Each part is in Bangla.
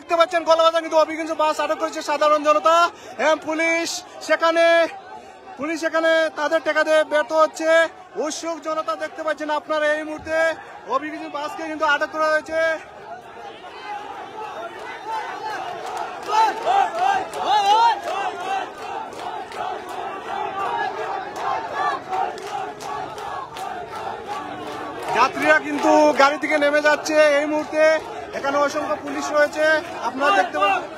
দেখতে পাচ্ছেন গলাবাজার কিন্তু অভিজ্ঞ বাস আটক করেছে সাধারণ জনতা এবং পুলিশ সেখানে তাদের টেকাতে ব্যর্থ হচ্ছে। উৎসুক জনতা দেখতে পাচ্ছেন আপনারা এই মুহূর্তে অভিজ্ঞ বাসকে কিন্তু আটক করা হয়েছে। যাত্রীরা কিন্তু গাড়ি থেকে নেমে যাচ্ছে এই মুহূর্তে। এখানে অসংখ্য পুলিশ রয়েছে আপনারা দেখতে পাচ্ছেন।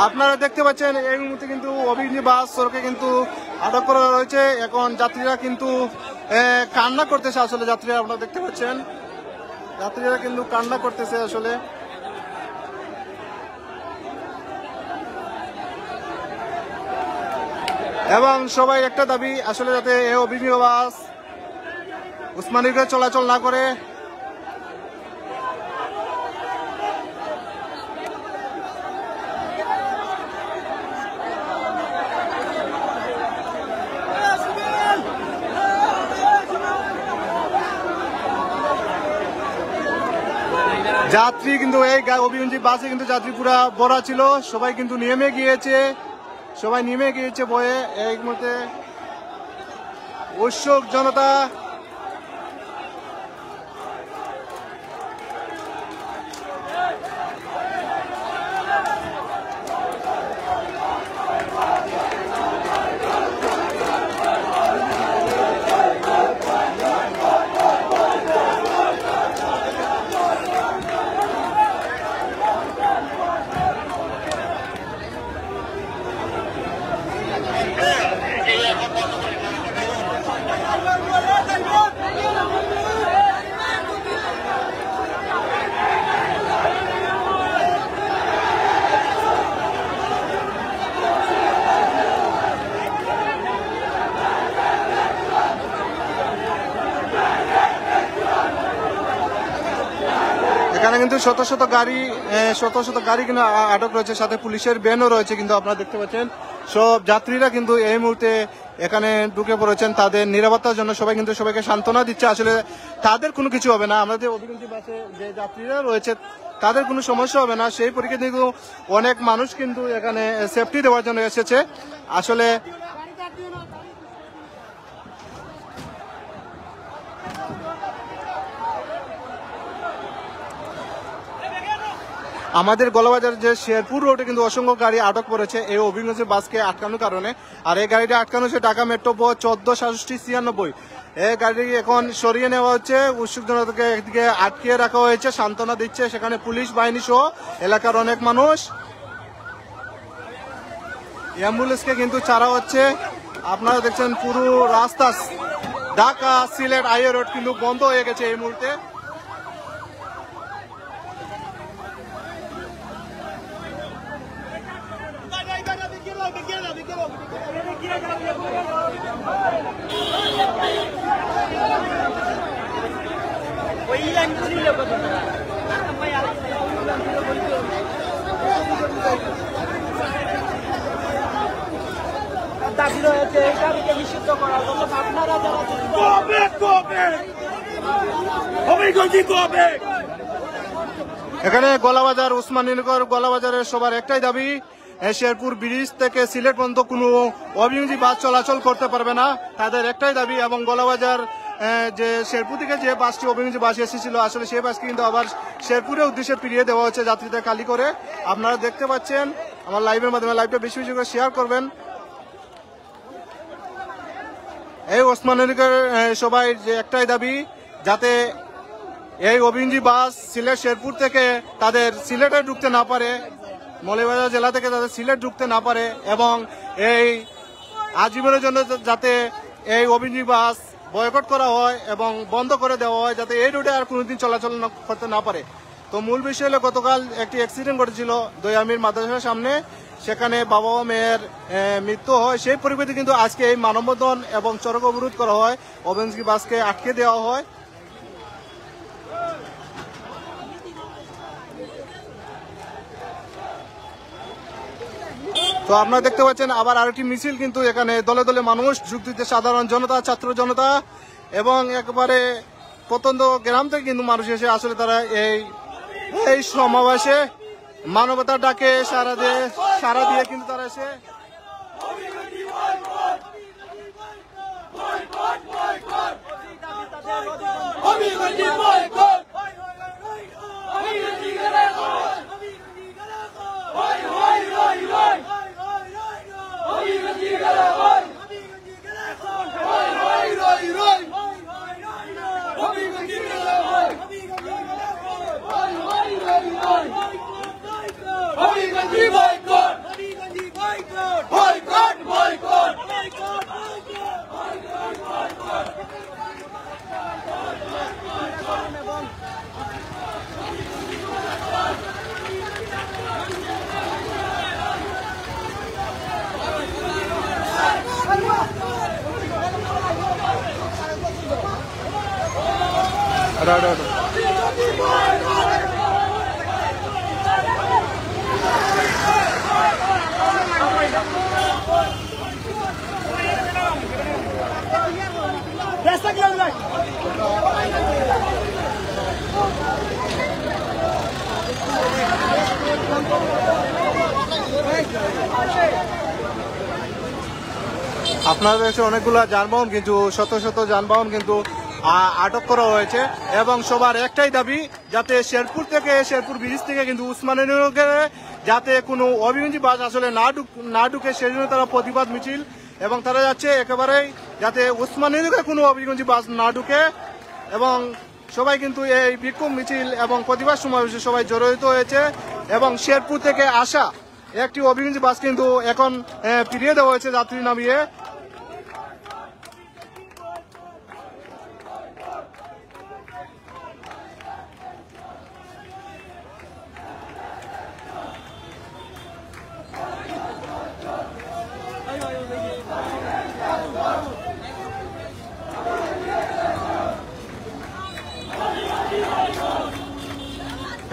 আপনারা দেখতে পাচ্ছেন এই মুহূর্তে কিন্তু অভিজ্ঞ বাস সড়কে কিন্তু আটক করা রয়েছে। এখন যাত্রীরা কিন্তু কান্না করতেছে আসলে যাত্রীরা আপনারা দেখতে পাচ্ছেন যাত্রীরা কিন্তু কান্না করতেছে আসলে। এবং সবাই একটা দাবি আসলে যাতে এই অভিজ্ঞ বাস উসমানীগঞ্জ চলাচল না করে। যাত্রী কিন্তু এই অভিজ্ঞ বাসে কিন্তু যাত্রী পুরা ভরা ছিল, সবাই কিন্তু নেমে গিয়েছে বয়ে। এই মুহূর্তে উৎসুক জনতা এখানে কিন্তু শত শত গাড়ি কিন্তু আটক রয়েছে, সাথে পুলিশের ভ্যানও রয়েছে কিন্তু আপনারা দেখতে পাচ্ছেন। সব যাত্রীরা কিন্তু এই মুহূর্তে এখানে ঢুকে পড়েছেন তাদের নিরাপত্তার জন্য। সবাই কিন্তু সবাইকে সান্ত্বনা দিচ্ছে আসলে তাদের কোনো কিছু হবে না। আমাদের অভিজ্ঞ বাসে যে যাত্রীরা রয়েছে তাদের কোনো সমস্যা হবে না, সেই পরীক্ষা কিন্তু অনেক মানুষ কিন্তু এখানে সেফটি দেওয়ার জন্য এসেছে আসলে। আমাদের গলাবাজার যে শেরপুর রোডে কিন্তু অসংখ্য গাড়ি আটক করেছে এই অভিজ্ঞ বাসকে আটকানোর কারণে। আর এই গাড়িটা আটকানো হচ্ছে ঢাকা মেট্রো 146696। এই গাড়ি এখন সরিয়ে নেওয়া হচ্ছে। উৎসুক জনতাকে একদিকে আটকিয়ে রাখা হয়েছে, সান্ত্বনা দিচ্ছে সেখানে পুলিশ বাহিনী সহ এলাকার অনেক মানুষ। অ্যাম্বুলেন্সকে কিন্তু ছাড়া হচ্ছে। আপনারা দেখছেন পুরো রাস্তা ঢাকা সিলেট হাইওয়ে রোড কিন্তু বন্ধ হয়ে গেছে এই মুহূর্তে। দাবি রয়েছে এই গাড়িকে নিষিদ্ধ করার জন্য আপনারা যারা এখানে গলাবাজার উসমানীনগর গলাবাজারের সবার একটাই দাবি, শেরপুর ব্রিজ থেকে সিলেট পর্যন্ত কোনো অভিজ্ঞ বাস চলাচল করতে পারবে না, তাদের একটাই দাবি। এবং গলাবাজার যে শেরপুর থেকে যে বাসটি অভিজ্ঞ বাস এসেছিল আসলে সেই বাসকে কিন্তু আবার শেরপুরের উদ্দেশ্যে ফিরিয়ে দেওয়া হচ্ছে যাত্রীদের খালি করে। আপনারা দেখতে পাচ্ছেন আমার লাইভের মাধ্যমে, লাইভটা বেশি বেশি করে শেয়ার করবেন। এই ওসমানীনগর সবাই যে একটাই দাবি যাতে এই অভিজ্ঞ বাস সিলেট শেরপুর থেকে তাদের সিলেটে ঢুকতে না পারে, মৌলভীবাজার জেলা থেকে তাদের সিলেট ঢুকতে না পারে, এবং এই আজীবনের জন্য যাতে এই অভিযোগ বাস বয়কট করা হয় এবং বন্ধ করে দেওয়া হয়, যাতে এই রুটে আর কোনোদিন চলাচল করতে না পারে। তো মূল বিষয় হলো গতকাল একটি অ্যাক্সিডেন্ট ঘটেছিল দয়ামির মাদ্রাসার সামনে, সেখানে বাবা ও মেয়ের মৃত্যু হয়। সেই পরিপ্রেক্ষিতে কিন্তু আজকে এই মানববন্ধন এবং সড়ক অবরোধ করা হয়, অভিযোগ বাসকে আটকে দেওয়া হয়। তো আপনারা দেখতে পাচ্ছেন আবার আরেকটি মিছিল, কিন্তু এখানে দলে দলে মানুষ যোগ দিতে, সাধারণ জনতা, ছাত্র জনতা এবং একবারে প্রত্যন্ত গ্রাম থেকে কিন্তু মানুষ এসে আসলে তারা এই সমাবেশে মানবতার ডাকে সারা দিয়ে কিন্তু তারা এসে আপনার কাছে অনেকগুলো যানবাহন, কিন্তু শত শত যানবাহন কিন্তু আটক করা হয়েছে এবং সবার একটাই দাবি, যাতে শেরপুর ব্রিজ থেকে কিন্তু উসমানীনগরে যাতে কোনো অভিযান্ত্রিক বাস আসলে না ঢুকে, সেই জন্য তারা প্রতিবাদ মিছিল এবং তারা যাচ্ছে একেবারেই যাতে উসমানীনগরে কোনো অভিযান্ত্রিক বাস না ঢুকে। এবং সবাই কিন্তু এই বিক্ষোভ মিছিল এবং প্রতিবাদ সমাবেশে সবাই জড়িত হয়েছে এবং শেরপুর থেকে আসা একটি অভিযান্ত্রিক বাস কিন্তু এখন ফিরিয়ে দেওয়া হয়েছে যাত্রী নামিয়ে।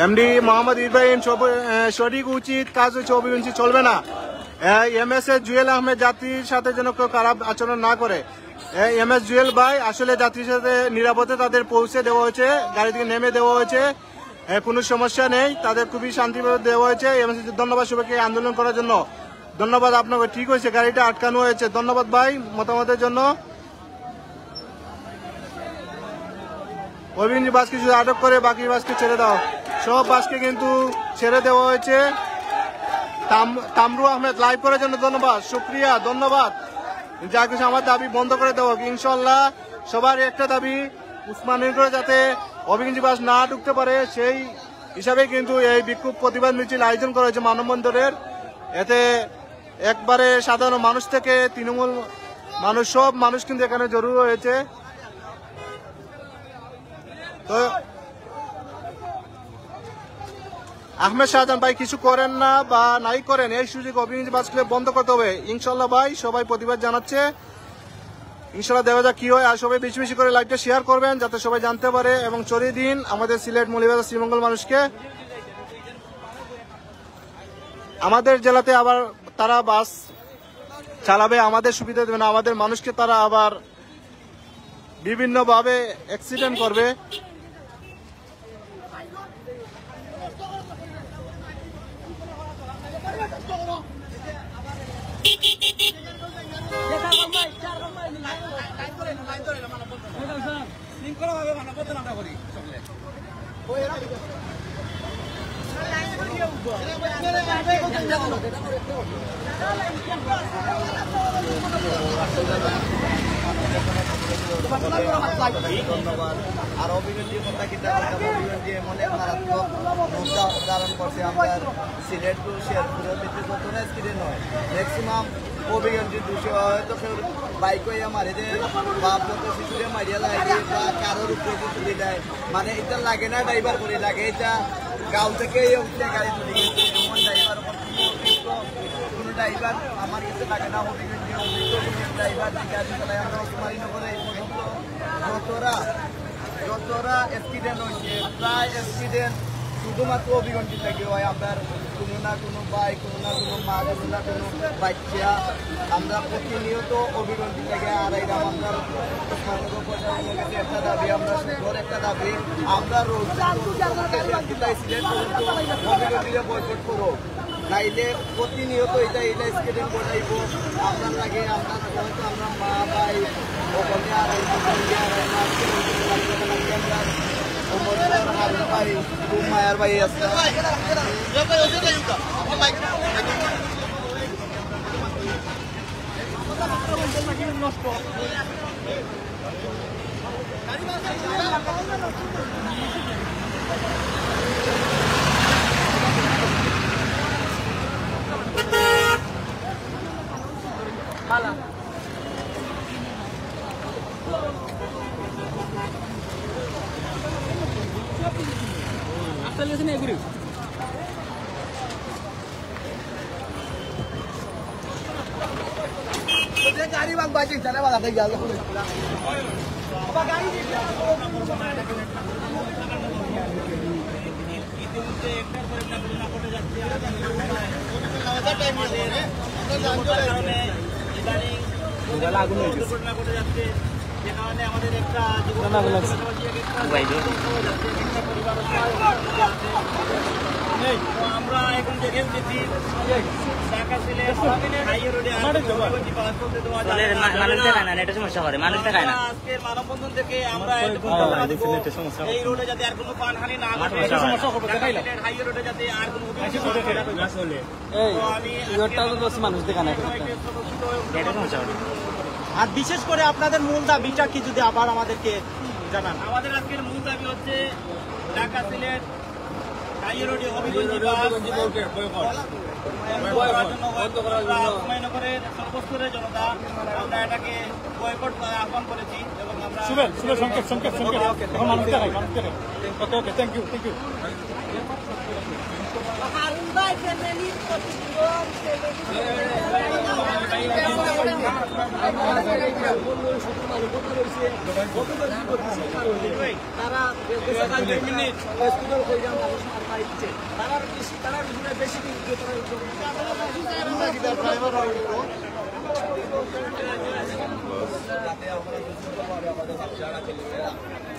এমডি মোহাম্মদ ইব্রাহিম সঠিক উচিত কাজ হচ্ছে, অভিযান্ত্রিক চলবে না। এমএস জুয়েল আহমেদ যাত্রীর সাথে যেন কেউ খারাপ আচরণ না করে। এমএস জুয়েল ভাই আসলে যাত্রীর সাথে নিরাপদে তাদের পৌঁছে দেওয়া হয়েছে, গাড়ি থেকে নেমে দেওয়া হয়েছে, কোনো সমস্যা নেই, তাদের খুবই শান্তিভাবে দেওয়া হয়েছে। এমএস ধন্যবাদ সবাইকে আন্দোলন করার জন্য, ধন্যবাদ আপনাকে। ঠিক হয়েছে, গাড়িটা আটকানো হয়েছে, ধন্যবাদ ভাই মতামতের জন্য। অভিযান্ত্রিক বাসকে শুধু আটক করে বাকি বাসকে ছেড়ে দাও। সব বাসকে কিন্তু ছেড়ে দেওয়া হয়েছে। তামরু আহমেদ লাইভ করার জন্য ধন্যবাদ, শুক্রিয়া, ধন্যবাদ। যা কিছু আমার দাবি বন্ধ করে দেওয়া, ইনশাল্লাহ সবার একটা দাবি, উসমানীনগরে যাতে অভিযান্ত্রিক বাস না ঢুকতে পারে, সেই হিসাবে কিন্তু এই বিক্ষোভ প্রতিবাদ মিছিল আয়োজন করা হয়েছে মানববন্ধনের। এতে একবারে সাধারণ মানুষ থেকে তৃণমূল মানুষ, সব মানুষ কিন্তু এখানে জড়ো হয়েছে। তো আহমেদ শাহজাহান ভাই কিছু করেন না বা নাই করেন, এই সুযোগ অভিযান্ত্রিক বাসগুলো বন্ধ করতে হবে ইনশাল্লাহ ভাই। সবাই প্রতিবাদ জানাচ্ছে, ইনশাল্লাহ দেখা যাক কি হয়। আর সবাই বেশি বেশি করে লাইভটা শেয়ার করবেন যাতে সবাই জানতে পারে এবং ছড়িয়ে দিন আমাদের সিলেট মৌলভীবাজার শ্রীমঙ্গল মানুষকে। আমাদের জেলাতে আবার তারা বাস চালাবে, আমাদের সুবিধা দেবে না, আমাদের মানুষকে তারা আবার বিভিন্নভাবে অ্যাক্সিডেন্ট করবে। ধন্যবাদ। আর অভিগঞ্জি কথা কিনা অভিগঞ্জি এমন এক মারাত্মক রূপ ধারণ করছে। আমরা সিলেট টু শেরপুরের ভিতরে যতটা স্পিডে নয় ম্যাক্সিমাম অভিগঞ্জি 200 হয়তো কেউ বাইক হইয়া মারি দেয় বা যত শিশুরে মারিয়া লাগে বা কারোর উপরে তুলে দেয়, মানে এটা লাগে না ড্রাইভার করে লাগে, এটা গাঁও থেকে উঠে গাড়ি তুলে গেছে এমন ড্রাইভার কোনো ড্রাইভার আমার কাছে লাগে না। অভিগঞ্জি অভিজ্ঞ ড্রাইভার যে গাড়ি চালায় আমরা কুমারীনগরে এই পর্যন্ত যতরা অ্যাক্সিডেন্ট হয়েছে প্রায় অ্যাক্সিডেন্ট শুধুমাত্র অভিগঞ্জি থেকে হয়। আপনার কোনো না কোনো বাইক, কোনো না কোনো মা, কোনো না কোনো বাচ্চা, আমরা প্রতিনিয়ত অভিগঞ্জি থেকে আড়াইরাম আপনার একটা দাবি, আমরা সুন্দর একটা দাবি, আমরা রোজ অ্যাক্সিডেন্ট অভিগঞ্জিতে বয়কট করো, নাইলে প্রতিনিয়ত এটা স্কেটিং বসাইব আপনার লাগে। আমরা হয়তো আমরা মা ভাই ওখানে হারুন ভাই খুব মায়ার ভাই আছে। गाड़ी बाग बाजी चले वाला था गया আমরা এখন দেখে উঠেছি ঢাকা সিলেট হাইওয়ে রোডে সমস্যা করে মানুষ দেখায় না। আজকের মানববন্ধন থেকে আমরা এই রোডে যাতে আর কোনো প্রাণহানি না ঘটে, হাইওয়ে রোডে যাতে আর কোনো মানুষ দেখায় না। আর বিশেষ করে আপনাদের মূল দাবিটা কি যদি আবার আমাদেরকে জানান। আমাদের আজকের মূল দাবি হচ্ছে ঢাকা সিলেট হাইওয়ে রোডে অভিগঞ্জি হুমায়ুনগরের সর্বস্তরের জনতা আমরা এটাকে বয়কট আহ্বান করেছি এবং আমরা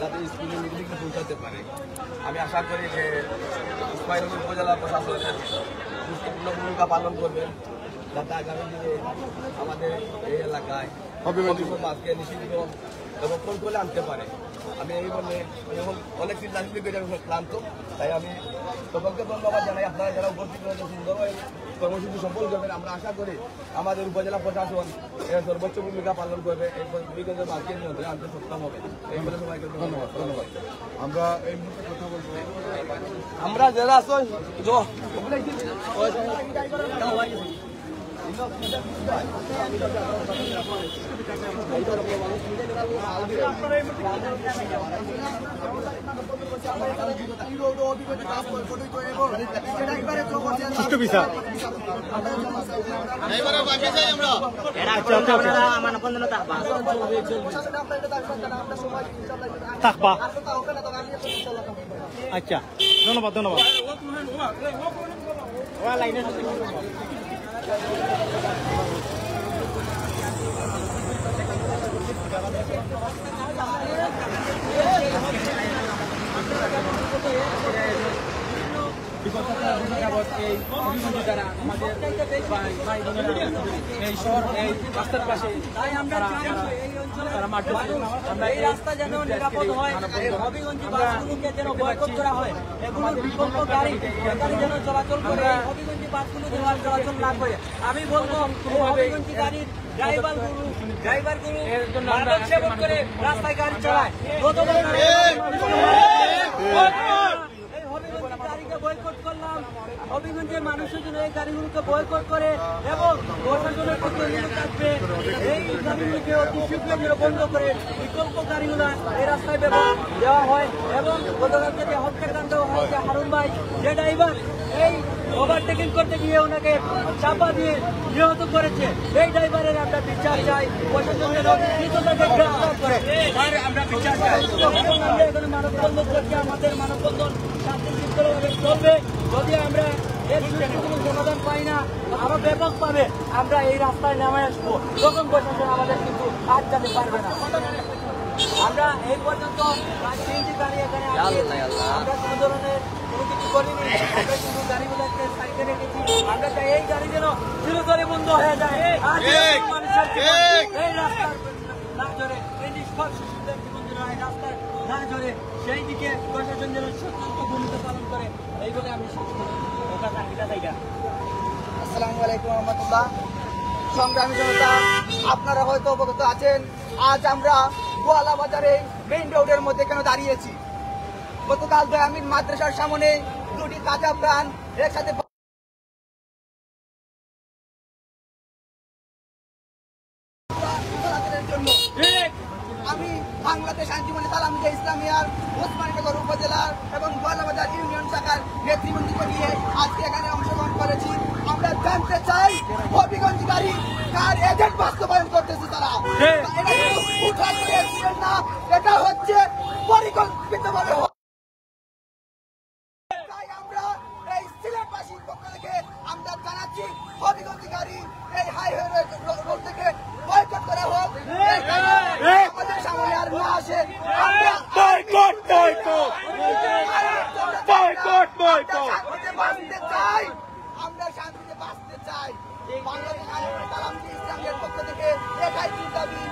যাতে স্কুলের মিটিংকে পৌঁছাতে পারে। আমি আশা করি যে ইসমাইলনগর উপজেলা প্রশাসন গুরুত্বপূর্ণ ভূমিকা পালন করবেন, যাতে আগামী দিনে আমাদের এই এলাকায় মাছকে নিষিদ্ধ এবং কন্ট্রোলে আনতে পারে। আমি এই বলে এখন অনেক চিন্তাশীল করে ক্লান্ত, তাই আমি সকলকে ধন্যবাদ জানাই। আপনারা যারা উপস্থিত হয়েছে সুন্দরভাবে কর্মসূচি সফল করবেন। আমরা আশা করি আমাদের উপজেলা প্রশাসন এর সর্বোচ্চ ভূমিকা পালন করবে, এই ভূমিকা মাছকে নিয়ন্ত্রণে আনতে সক্ষম হবে। এই বলে সবাইকে ধন্যবাদ। আমরা এই মুহূর্তে কথা বলবো আমরা যারা আছো আচ্ছা, ধন্যবাদ ধন্যবাদ। এই শহর এই রাস্তার পাশে এই রাস্তা যেন নিরাপদ হয়, হবিগঞ্জি বাসগুলোকে যেন বয়কট করা হয়, এগুলোর বিকল্প গাড়ি যেন চলাচল করে, হবিগঞ্জি বাসগুলো যেন চলাচল না করে। আমি বলবো হবিগঞ্জি গাড়ির ড্রাইভারগুলো মাদক সেবন করে রাস্তায় গাড়ি চালায়। গতবার এই হবিগঞ্জের গাড়িকে বয়কট করলাম। হবিগঞ্জের মানুষের জন্য এই গাড়িগুলোকে বয়কট করে এবং প্রশাসনের পক্ষ নিয়ে থাকবে এই গাড়িগুলোকে অতি শীঘ্র বন্ধ করে বিকল্প গাড়িগুলো এই রাস্তায় দেওয়া হয়। এবং গতকালকে যে হত্যাকাণ্ড হয়েছে হারুন ভাই, যে ড্রাইভার এই ওভারটেকিং করতে গিয়ে ওনাকে চাপা দিয়ে নিহত করেছে, এই ড্রাইভারের আমরা বিচার চাই। প্রশাসনের দ্রুততাকে গ্রেফতার করে আমরা বিচার চাই। আমরা এখানে মানববন্ধন করছি, আমাদের মানববন্ধন শান্তি শৃঙ্খলাভাবে চলবে। যদি আমরা এর কোনো সমাধান পাই না, আরো ব্যাপক পাবে আমরা এই রাস্তায় নামে আসবো, তখন প্রশাসন আমাদের কিন্তু আটকাতে পারবে না। আমরা এই পর্যন্ত প্রায় 3টি গাড়ি এখানে আমরা কোনো ধরনের কোনো কিছু করিনি। আমরা শুধু গাড়িগুলোকে সাইডে রেখেছি। আমরা চাই এই গাড়ি যেন চিরতরে বন্ধ হয়ে যায়। আর মানুষের এই রাস্তার না ধরে, এই নিষ্পাপ শিশুদের জীবন যেন এই রাস্তার না ধরে, সেই দিকে প্রশাসন যেন সতর্ক ভূমিকা পালন করে, এই বলে আমি আসসালামু আলাইকুম রহমতুল্লাহ। সংগ্রামী জনতা, আপনারা হয়তো অবগত আছেন, আজ আমরা গোয়ালা বাজারে মেইন রোডের মধ্যে কেন দাঁড়িয়েছি। গতকাল দয়ামিন মাদ্রাসার সামনে দুটি কাঁচা প্রাণ একসাথে জন্য আমি বাংলাদেশ আইনজীবী তালামুদ্দিন ইসলামিয়ার ওসমানীনগর উপজেলার এবং গোয়ালাবাজার ইউনিয়ন শাখার নেতৃবৃন্দকে নিয়ে আজকে এখানে অংশগ্রহণ করেছি। আমরা জানতে চাই হবিগঞ্জ গাড়ি কার এজেন্ট বাস্তবায়ন করতেছে তারা। এটা কিন্তু উঠান করে এসেছেন না, এটা হচ্ছে পরিকল্পিতভাবে। তাই আমরা এই সিলেটবাসীর পক্ষ থেকে আমরা জানাচ্ছি হবিগঞ্জ গাড়ি এই হাইওয়ে রোড থেকে বয়কট করা হোক। আমাদের সামনে আর না আসে আমরা শান্তিতে বাঁচতে চাই। বাংলাদেশ আইনজীবী তালামুদ্দিন ইসলামের পক্ষ থেকে এটাই দাবি,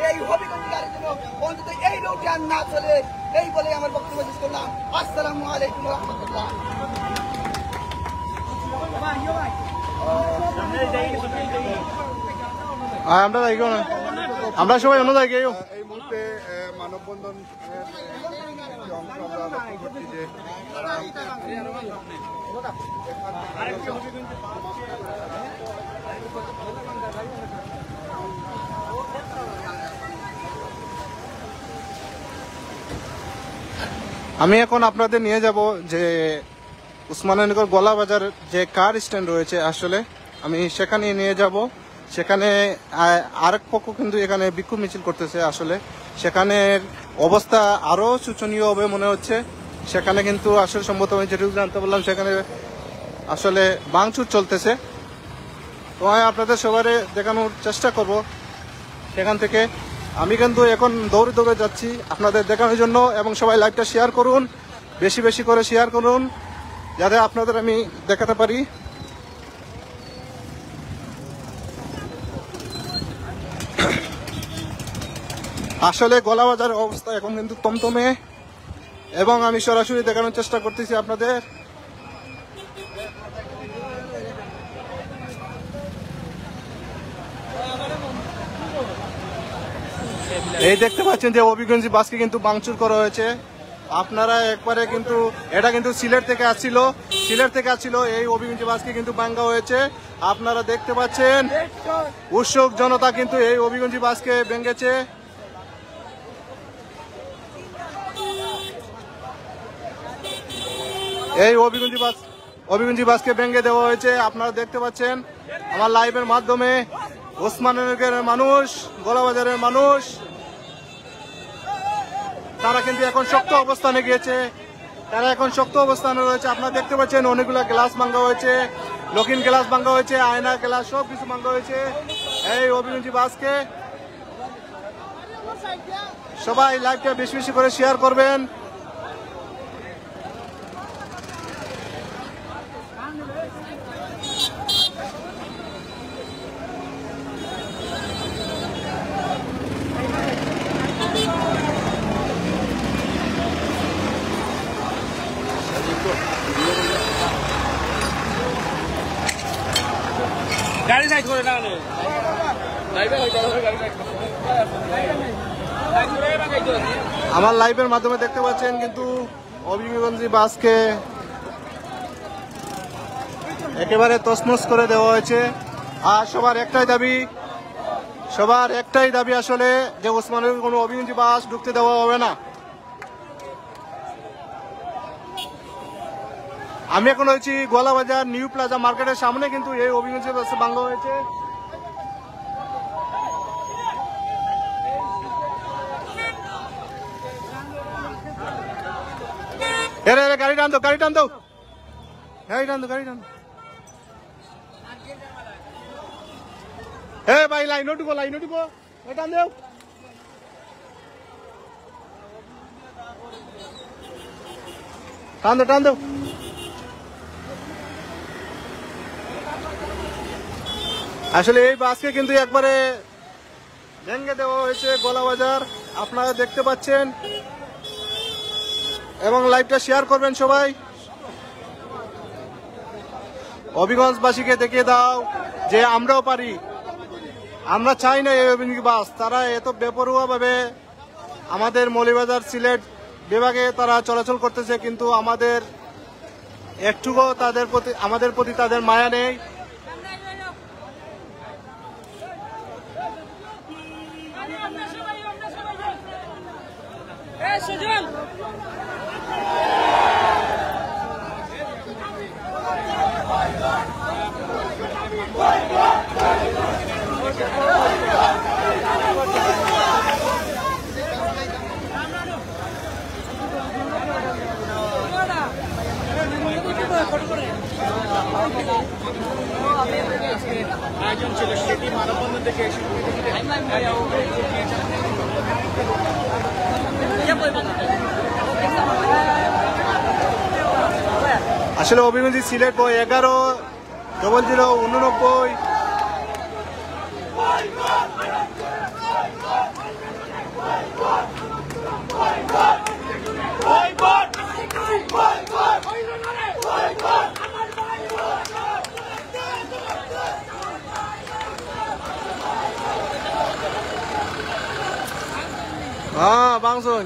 এই হবিগঞ্জ গাড়ির জন্য অন্তত এই রোডে আর না চলে, এই বলে আমার বক্তব্য শেষ করলাম। আসসালামু আলাইকুম রহমতুল্লাহ। আমরা যাইগো না, আমরা সবাই অন্য জায়গায়। এই মুহূর্তে মানববন্ধন অংশ আমরা লক্ষ্য করছি যে আমি এখন আপনাদের নিয়ে যাব যে উসমানীনগর গোয়ালাবাজার যে কার স্ট্যান্ড রয়েছে, আসলে আমি সেখানে নিয়ে যাব। সেখানে আরেক পক্ষ কিন্তু এখানে বিক্ষোভ মিছিল করতেছে। আসলে সেখানের অবস্থা আরো শোচনীয় হবে মনে হচ্ছে। সেখানে কিন্তু আসলে সম্ভবত আমি যেটুকু জানতে পারলাম, সেখানে আসলে ভাঙচুর চলতেছে। তো আমি আপনাদের সবারে দেখানোর চেষ্টা করব সেখান থেকে। আমি কিন্তু এখন দৌড়ে দৌড়ে যাচ্ছি আপনাদের দেখানোর জন্য, এবং সবাই লাইভটা শেয়ার করুন, বেশি বেশি করে শেয়ার করুন, যাতে আপনাদের আমি দেখাতে পারি। আসলে গোয়ালাবাজারের অবস্থা এখন কিন্তু তমতমে, এবং আমি সরাসরি দেখানোর চেষ্টা করতেছি আপনাদের। এই দেখতে পাচ্ছেন যে হবিগঞ্জ বাসকে কিন্তু ভাঙচুর করা হয়েছে। আপনারা একবারে কিন্তু এটা কিন্তু সিলেট থেকে আসছিল, এই হবিগঞ্জ বাসকে কিন্তু ভাঙা হয়েছে। আপনারা দেখতে পাচ্ছেন উৎসুক জনতা কিন্তু এই হবিগঞ্জ বাসকে ভেঙেছে। এই হবিগঞ্জ বাসকে ভেঙে দেওয়া হয়েছে। আপনারা দেখতে পাচ্ছেন আমার লাইভের মাধ্যমে। ওসমানীনগরের মানুষ, গোয়ালাবাজারের মানুষ, তারা কিন্তু এখন শক্ত অবস্থানে গিয়েছে, রয়েছে। আপনারা দেখতে পাচ্ছেন অনেকগুলো গ্লাস ভাঙা হয়েছে, লকিং গ্লাস ভাঙা হয়েছে, আয়না গ্লাস সব কিছু ভাঙা হয়েছে এই হবিগঞ্জ বাসকে। সবাই লাইভটা বেশি বেশি করে শেয়ার করবেন। গাড়ি সাইড করে না আমার লাইভের মাধ্যমে দেখতে পাচ্ছেন কিন্তু হবিগঞ্জি বাসকে একেবারে তছনছ করে দেওয়া হয়েছে। আর সবার একটাই দাবি আসলে যে ওসমানের কোনো হবিগঞ্জি বাস ঢুকতে দেওয়া হবে না। আমি এখন হয়েছি গোয়ালাবাজার নিউ প্লাজা মার্কেটের সামনে, কিন্তু এই হবিগঞ্জি বাস ভাঙা হয়েছে। গাড়ি টান দাও। হে ভাই লাইন ঢুকো টান দেও। টান দাও। আসলে এই বাসকে কিন্তু একবারে ভেঙে দেওয়া হয়েছে গোয়ালাবাজার, আপনারা দেখতে পাচ্ছেন। এবং লাইভটা শেয়ার করবেন সবাই। হবিগঞ্জবাসীকে দেখিয়ে দাও যে আমরাও পারি। আমরা চাই না এই হবিগঞ্জ বাস, তারা এত বেপরোয়া ভাবে আমাদের মৌলভীবাজার সিলেট বিভাগে তারা চলাচল করতেছে, কিন্তু আমাদের একটুকু আমাদের প্রতি তাদের মায়া নেই। আয়োজন ছিল সেটি মানববন্ধন থেকে আসলে হবিগঞ্জ সিলেট 11-00-89। হ্যাঁ বাংশন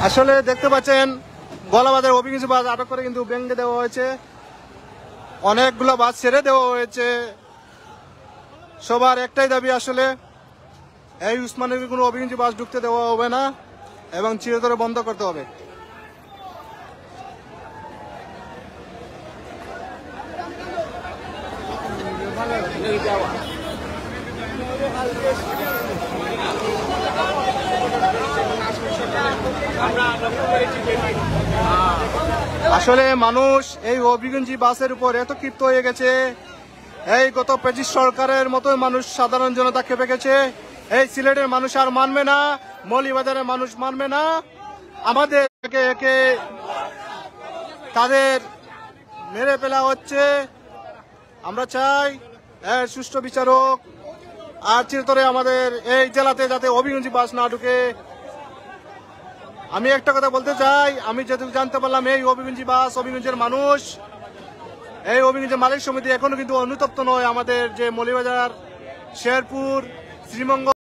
আসলে দেখতে পাচ্ছেন গোয়ালাবাজার হবিগঞ্জ বাস আটক করে কিন্তু ভেঙে দেওয়া হয়েছে, অনেকগুলো বাস ছেড়ে দেওয়া হয়েছে। সবার একটাই দাবি আসলে এই উসমানের কোনো হবিগঞ্জ বাস ঢুকতে দেওয়া হবে না এবং চিরতরে বন্ধ করতে হবে। আসলে মানুষ এই হবিগঞ্জ বাসের উপর এত ক্ষিপ্ত হয়ে গেছে, এই গত ব্রিটিশ সরকারের মতো মানুষ সাধারণ জনতা খেপে গেছে। এই সিলেটের মানুষ আর মানবে না, মৌলভীবাজারের মানুষ মানবে না। আমাদের একে একে তাদের মেরে ফেলা হচ্ছে। আমরা চাই সুষ্ঠু বিচারক আর চিরতরে আমাদের এই জেলাতে যাতে হবিগঞ্জ বাস না ঢুকে। আমি একটা কথা বলতে চাই, আমি যেটুকু জানতে পারলাম এই হবিগঞ্জ বাস, হবিগঞ্জের মানুষ, এই হবিগঞ্জের মালিক সমিতি এখনো কিন্তু অনুতপ্ত নয়। আমাদের যে মৌলভীবাজার, শেরপুর, শ্রীমঙ্গল